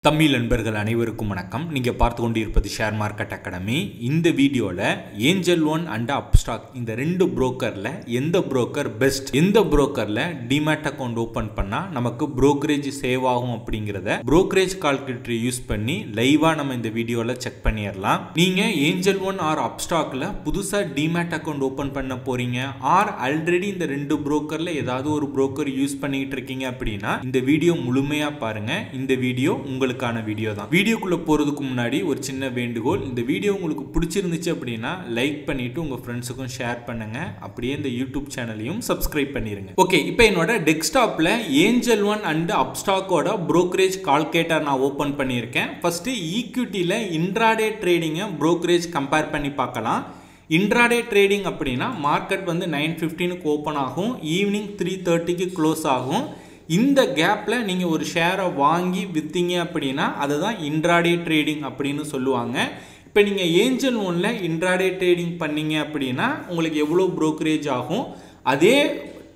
தமிழ் நண்பர்கள் அனைவருக்கும் வணக்கம். நீங்க பார்த்து கொண்டிருப்பது ஷேர் மார்க்கெட் அகாடமி. இந்த வீடியோல ஏஞ்சல் ஒன் அண்ட் அப்ஸ்டாக் இந்த ரெண்டு புரோக்கர்ல எந்த புரோக்கர் பெஸ்ட், எந்த புரோக்கர்ல டிமேட் அக்கவுண்ட் ஓபன் பண்ணா நமக்கு புரோக்கரேஜ் சேவ் ஆகும் அப்படிங்கறத புரோக்கரேஜ் கால்குலேட்டர் யூஸ் பண்ணி லைவா நம்ம இந்த வீடியோல செக் பண்ணிடலாம். நீங்க ஏஞ்சல் ஒன் ஆர் அப்ஸ்டாக்ல புதுசா டிமேட் அக்கவுண்ட் ஓபன் பண்ண போறீங்க ஆர் ஆல்ரெடி இந்த ரெண்டு புரோக்கர்ல ஏதாவது ஒரு புரோக்கர் யூஸ் பண்ணிட்டு இருக்கீங்க அப்படின்னா இந்த வீடியோ முழுமையா பாருங்க. இந்த வீடியோ உங்களுக்கு வீடியோ தான். வீடியோக்குள்ள போறதுக்கு முன்னாடி ஒரு சின்ன வேண்டுகோள், இந்த வீடியோ உங்களுக்கு பிடிச்சிருந்துச்சு அப்படின்னா லைக் பண்ணிட்டு உங்க ஃப்ரெண்ட்ஸுக்கும் ஷேர் பண்ணுங்க. அப்படியே இந்த யூடியூப் சேனலையும் சப்ஸ்கிரைப் பண்ணிருங்க. ஓகே, இப்போ என்னோட டெஸ்க்டாப்ல ஏஞ்சல் ஒன் அண்ட் அப்ஸ்டாக்கோட புரோக்கரேஜ் கால்குலேட்டர் நான் ஓபன் பண்ணியிருக்கேன். ஃபர்ஸ்ட் ஈக்விட்டியில இன்ட்ராடே ட்ரேடிங்கை புரோக்கரேஜ் கம்பேர் பண்ணி பார்க்கலாம். இன்ட்ராடே ட்ரேடிங் அப்படின்னா மார்க்கெட் வந்து 9:15க்கு ஓப்பன் ஆகும், ஈவினிங் 3:30க்கு க்ளோஸ் ஆகும். இந்த கேப்பில் நீங்கள் ஒரு ஷேரை வாங்கி விற்றீங்க அப்படின்னா அதுதான் இன்ட்ராடே ட்ரேடிங் அப்படின்னு சொல்லுவாங்க. இப்போ நீங்கள் ஏஞ்சல் ஒன்ல இன்ட்ராடே ட்ரேடிங் பண்ணீங்க அப்படின்னா உங்களுக்கு எவ்வளோ புரோக்கரேஜ் ஆகும், அதே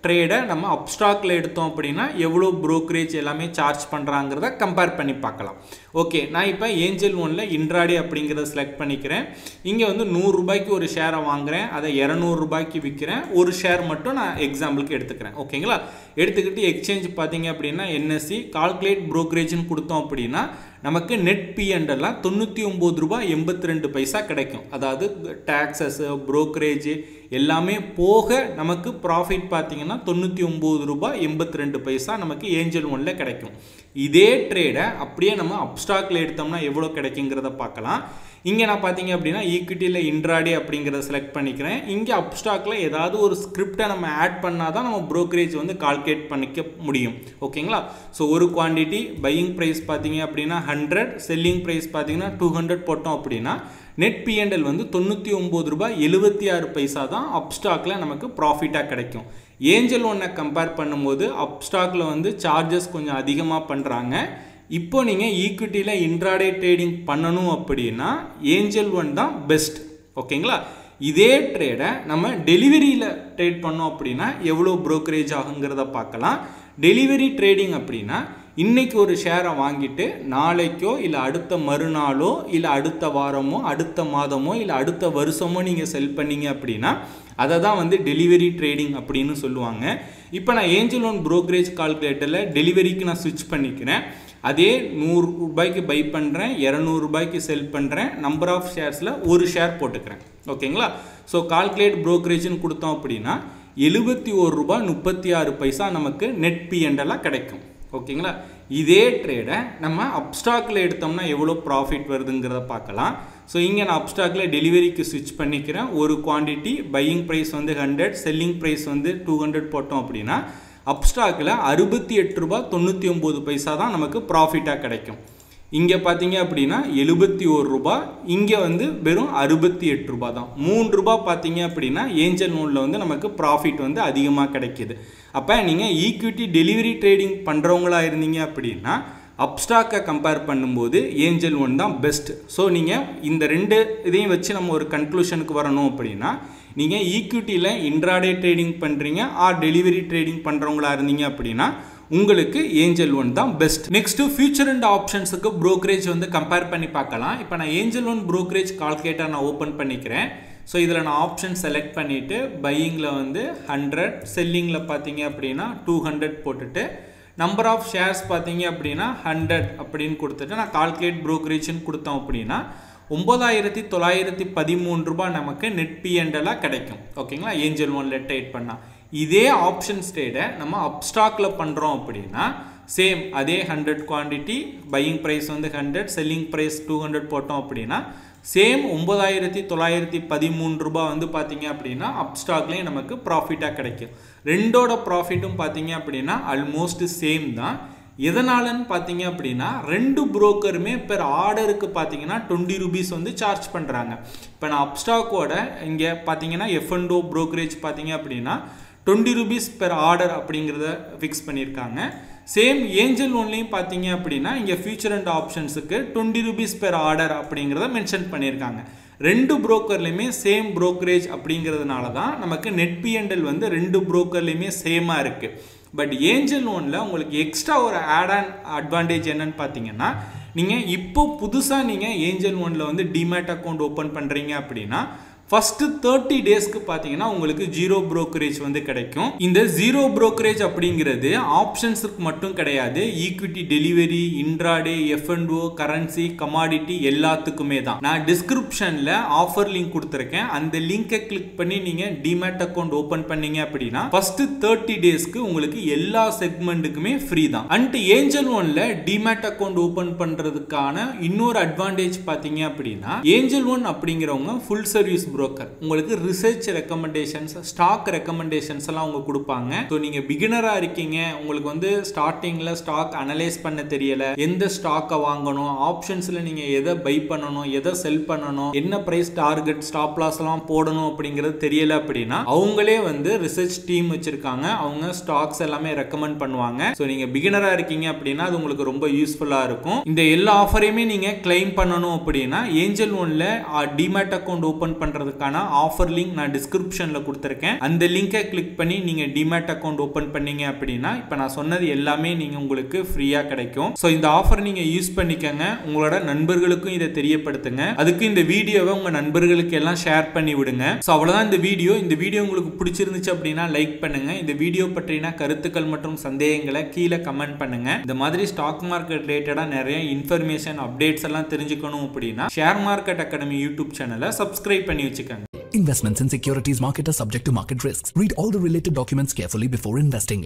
ட்ரேடை நம்ம அப்ஸ்டாக்ல எடுத்தோம் அப்படின்னா எவ்வளோ புரோக்கரேஜ் எல்லாமே சார்ஜ் பண்ணுறாங்கிறத கம்பேர் பண்ணி பார்க்கலாம். ஓகே, நான் இப்போ ஏஞ்சல் ஒன்ல இன்ட்ராடே அப்படிங்கிறத செலக்ட் பண்ணிக்கிறேன். இங்கே வந்து 100 ரூபாய்க்கு ஒரு ஷேரை வாங்குறேன், அதை 200 ரூபாய்க்கு விற்கிறேன். ஒரு ஷேர் மட்டும் நான் எக்ஸாம்பிளுக்கு எடுத்துக்கிறேன். ஓகேங்களா, எடுத்துக்கிட்டு எக்ஸ்சேஞ்ச் பார்த்தீங்க அப்படின்னா என்எஸ்சி கால்குலேட் புரோக்கரேஜ்னு கொடுத்தோம் அப்படின்னா நமக்கு நெட் P&L 99 ரூபாய் 82 பைசா கிடைக்கும். அதாவது டாக்ஸஸ் புரோக்கரேஜ் எல்லாமே போக நமக்கு ப்ராஃபிட் பார்த்தீங்கன்னா 99 ரூபாய் 82 பைசா நமக்கு ஏஞ்சல் ஒன்ல கிடைக்கும். இதே ட்ரேடை அப்படியே நம்ம அப்ஸ்டாக்ல எடுத்தோம்னா எவ்வளோ கிடைக்குங்கிறத பார்க்கலாம். இங்கே நான் பார்த்தீங்க அப்படின்னா ஈக்விட்டியில் இன்ட்ராடே அப்படிங்கிறத செலக்ட் பண்ணிக்கிறேன். இங்கே அப்ஸ்டாக்ல ஏதாவது ஒரு ஸ்கிரிப்டை நம்ம ஆட் பண்ணால் தான் நம்ம புரோக்கரேஜ் வந்து கால்குலேட் பண்ணிக்க முடியும். ஓகேங்களா, ஸோ ஒரு குவான்டிட்டி பையிங் ப்ரைஸ் பார்த்தீங்க அப்படின்னா 100, செல்லிங் ப்ரைஸ் பார்த்தீங்கன்னா 200 போட்டோம் அப்படின்னா நெட் P&L வந்து 99 ரூபாய் 76 பைசா தான் அப்ஸ்டாக்ல நமக்கு ப்ராஃபிட்டாக கிடைக்கும். ஏஞ்சல் ஒன்னை கம்பேர் பண்ணும்போது அப்ஸ்டாக்ல வந்து சார்ஜஸ் கொஞ்சம் அதிகமாக பண்ணுறாங்க. இப்போ நீங்கள் ஈக்விட்டியில் இன்ட்ராடே ட்ரேடிங் பண்ணணும் அப்படின்னா ஏஞ்சல் ஒன் தான் பெஸ்ட். ஓகேங்களா, இதே ட்ரேடை நம்ம டெலிவரியில் ட்ரேட் பண்ணோம் அப்படின்னா எவ்வளோ புரோக்கரேஜ் ஆகுங்கிறத பார்க்கலாம். டெலிவரி ட்ரேடிங் அப்படின்னா இன்னைக்கு ஒரு ஷேரை வாங்கிட்டு நாளைக்கோ இல்லை அடுத்த மறுநாளோ இல்லை அடுத்த வாரமோ அடுத்த மாதமோ இல்லை அடுத்த வருஷமோ நீங்கள் செல் பண்ணீங்க அப்படின்னா அதை தான் வந்து டெலிவரி ட்ரேடிங் அப்படின்னு சொல்லுவாங்க. இப்போ நான் ஏஞ்சல் ஒன் புரோக்கரேஜ் கால்குலேட்டரில் டெலிவரிக்கு நான் ஸ்விட்ச் பண்ணிக்கிறேன். அதே 100 ரூபாய்க்கு பை பண்ணுறேன், 200 ரூபாய்க்கு செல் பண்ணுறேன், நம்பர் ஆஃப் ஷேர்ஸில் ஒரு ஷேர் போட்டுக்கிறேன். ஓகேங்களா, ஸோ கால்குலேட் புரோக்கரேஜ்னு கொடுத்தோம் அப்படின்னா 71 ரூபாய் 36 பைசா நமக்கு நெட் P&L கிடைக்கும். ஓகேங்களா, இதே ட்ரேடை நம்ம அப்ஸ்டாக்ல எடுத்தோம்னா எவ்வளோ ப்ராஃபிட் வருதுங்கிறத பார்க்கலாம். ஸோ இங்கே நான் அப்ஸ்டாக்ல டெலிவரிக்கு ஸ்விட்ச் பண்ணிக்கிறேன். ஒரு குவான்டிட்டி பையிங் ப்ரைஸ் வந்து 100, செல்லிங் ப்ரைஸ் வந்து 200 போட்டோம் அப்படின்னா அப்ஸ்டாக்ல 68 ரூபாய் 99 பைசா தான் நமக்கு ப்ராஃபிட்டாக கிடைக்கும். இங்கே பார்த்தீங்க அப்படின்னா 71 ரூபாய், இங்கே வந்து வெறும் 68 ரூபாய் தான். 3 ரூபாய் பார்த்தீங்க அப்படின்னா ஏஞ்சல் ஒன்ல வந்து நமக்கு ப்ராஃபிட் வந்து அதிகமாக கிடைக்கிது. அப்போ நீங்கள் ஈக்விட்டி டெலிவரி ட்ரேடிங் பண்ணுறவங்களா இருந்தீங்க அப்படின்னா அப்ஸ்டாக்கை கம்பேர் பண்ணும்போது ஏஞ்சல் ஒன் தான் பெஸ்ட். ஸோ நீங்கள் இந்த ரெண்டு இதையும் வச்சு நம்ம ஒரு கன்க்ளூஷனுக்கு வரணும் அப்படின்னா நீங்கள் ஈக்விட்டியில் இன்ட்ராடே ட்ரேடிங் பண்ணுறீங்க ஆர் டெலிவரி ட்ரேடிங் பண்ணுறவங்களா இருந்தீங்க அப்படின்னா உங்களுக்கு ஏஞ்சல் ஒன் தான் பெஸ்ட். நெக்ஸ்ட் ஃபியூச்சர் அண்ட் ஆப்ஷன்ஸுக்கு புரோக்கரேஜ் வந்து கம்பேர் பண்ணி பார்க்கலாம். இப்போ நான் ஏஞ்சல் ஒன் புரோக்கரேஜ் கால்குலேட்டர் நான் ஓப்பன் பண்ணிக்கிறேன். ஸோ இதில் நான் ஆப்ஷன் செலக்ட் பண்ணிவிட்டு பையிங்கில் வந்து 100, செல்லிங்கில் பார்த்தீங்க அப்படின்னா 200 போட்டுட்டு நம்பர் ஆஃப் ஷேர்ஸ் பார்த்தீங்க அப்படின்னா 100 அப்படின்னு கொடுத்துட்டு நான் கால்குலேட் புரோக்கரேஜ்னு கொடுத்தோம் அப்படின்னா 9913 ரூபாய் நமக்கு நெட் P&L கிடைக்கும். ஓகேங்களா, ஏஞ்சல் ஒன்ல ட்ரேட் பண்ணால். இதே ஆப்ஷன் ட்ரேடை நம்ம அப்ஸ்டாக்ல பண்ணுறோம் அப்படின்னா சேம் அதே 100 குவான்டிட்டி பையிங் ப்ரைஸ் வந்து 100, செல்லிங் ப்ரைஸ் 200 போட்டோம் அப்படின்னா சேம் 9913 ரூபாய் வந்து பார்த்தீங்க அப்படின்னா அப்ஸ்டாக்லேயும் நமக்கு ப்ராஃபிட்டாக கிடைக்கும். ரெண்டோட ப்ராஃபிட்டும் பார்த்தீங்க அப்படின்னா ஆல்மோஸ்ட் சேம் தான். எதனாலன்னு பார்த்தீங்க அப்படின்னா ரெண்டு புரோக்கருமே பெர் ஆர்டருக்கு பார்த்தீங்கன்னா 20 ரூபீஸ் வந்து சார்ஜ் பண்ணுறாங்க. இப்போ நான் அப்ஸ்டாக்கோட இங்கே பார்த்தீங்கன்னா F&O புரோக்கரேஜ் பார்த்தீங்க அப்படின்னா 20 ரூபீஸ் பெர் ஆர்டர் அப்படிங்கிறத ஃபிக்ஸ் பண்ணியிருக்காங்க. சேம் ஏஞ்சல் ஒன்லையும் பார்த்தீங்க அப்படின்னா இங்கே ஃபியூச்சர் அண்ட் ஆப்ஷன்ஸுக்கு 20 ரூபீஸ் பெர் ஆர்டர் அப்படிங்கிறத மென்ஷன் பண்ணியிருக்காங்க. ரெண்டு புரோக்கர்லையுமே சேம் புரோக்கரேஜ் அப்படிங்கிறதுனால தான் நமக்கு நெட் P&L வந்து ரெண்டு புரோக்கர்லையுமே சேமாக இருக்குது. பட் ஏஞ்சல் ஒன்ல உங்களுக்கு எக்ஸ்ட்ரா ஒரு ஆட் ஆன் அட்வான்டேஜ் என்னன்னு பார்த்தீங்கன்னா நீங்க இப்போ புதுசா நீங்க ஏஞ்சல் ஒன்ல வந்து டிமேட் அக்கவுண்ட் ஓபன் பண்றீங்க அப்படின்னா ஃபர்ஸ்ட் 30 டேஸ்க்கு பாத்தீங்கன்னா உங்களுக்கு ஜீரோ brokerage வந்து கிடைக்கும். இந்த ஜீரோ brokerage அப்படிங்கிறது ஆப்ஷன்ஸ்க்கு மட்டும் கிடையாது, equity delivery, intraday, F&O, currency, commodity எல்லாத்துக்குமே தான். நான் டிஸ்கிரிப்ஷன்ல ஆஃபர் லிங்க் கொடுத்திருக்கேன். அந்த லிங்கை கிளிக் பண்ணி நீங்க டிமேட் அக்கவுண்ட் ஓபன் பண்ணீங்க அப்படின்னா ஃபர்ஸ்ட் 30 டேஸ்க்கு உங்களுக்கு எல்லா செக்மெண்ட்டுக்குமே ஃப்ரீ தான். அண்ட் ஏஞ்சல் ஒன்ல டிமேட் அக்கவுண்ட் ஓபன் பண்றதுக்கான இன்னொரு அட்வான்டேஜ் பாத்தீங்க அப்படின்னா ஏஞ்சல் ஒன் அப்படிங்கிறவங்க ஃபுல் சர்வீஸ் broker. உங்களுக்கு ரிசர்ச் ரெக்கமெண்டேஷன்ஸ், ஸ்டாக் ரெக்கமெண்டேஷன்ஸ் எல்லாம் அவங்க கொடுப்பாங்க. ஸோ நீங்க பிகினரா இருக்கீங்க, உங்களுக்கு வந்து ஸ்டார்டிங்ல ஸ்டாக் அனலைஸ் பண்ண தெரியல, எந்த ஸ்டாக்கை வாங்கணும், ஆப்ஷன்ஸ்ல நீங்க எதை பை பண்ணணும், எதை செல் பண்ணணும், என்ன பிரைஸ் டார்கெட், ஸ்டாப் லாஸ் எல்லாம் போடணும் அப்படிங்கிறது தெரியல அப்படின்னா அவங்களே வந்து ரிசர்ச் டீம் வச்சிருக்காங்க, அவங்க ஸ்டாக்ஸ் எல்லாமே ரெக்கமெண்ட் பண்ணுவாங்க. ஸோ நீங்க பிகினரா இருக்கீங்க அப்படின்னா அது உங்களுக்கு ரொம்ப யூஸ்ஃபுல்லா இருக்கும். இந்த எல்லா ஆஃபரையுமே நீங்க கிளைம் பண்ணணும் அப்படின்னா ஏஞ்சல் ஒன்ல டிமேட் அக்கவுண்ட் ஓபன் பண்றது ஆஃபர் லிங்க் நான் டிஸ்கிரிப்ஷன்ல கொடுத்திருக்கேன். அந்த லிங்கை கிளிக் பண்ணி நீங்க டிமேட் அக்கவுண்ட் ஓபன் பண்ணீங்க அப்படின்னா இப்ப நான் சொன்னது எல்லாமே நீங்க உங்களுக்கு ஃப்ரீயா கிடைக்கும். சோ இந்த ஆஃபர் நீங்க யூஸ் பண்ணிக்கங்க, உங்களோட நண்பர்களுக்கும் இதை தெரியப்படுத்துங்க. அதுக்கு இந்த வீடியோவை உங்க நண்பர்களுக்கு எல்லாம் ஷேர் பண்ணி விடுங்க. சோ அவ்வளவுதான் இந்த வீடியோ. இந்த வீடியோ உங்களுக்கு பிடிச்சிருந்துச்சு அப்படின்னா லைக் பண்ணுங்க. இந்த வீடியோ பற்றின கருத்துக்கள் மற்றும் சந்தேகங்களை கீழே கமெண்ட் பண்ணுங்க. இந்த மாதிரி ஸ்டாக் மார்க்கெட் ரிலேட்டடா நிறைய இன்ஃபர்மேஷன் அப்டேட்ஸ் எல்லாம் தெரிஞ்சுக்கணும் அப்படின்னா ஷேர் மார்க்கெட் அகாடமி யூடியூப் சேனலை சப்ஸ்கிரைப் பண்ணி வச்சுக்கோங்க. Investments in securities market are subject to market risks. Read all the related documents carefully before investing.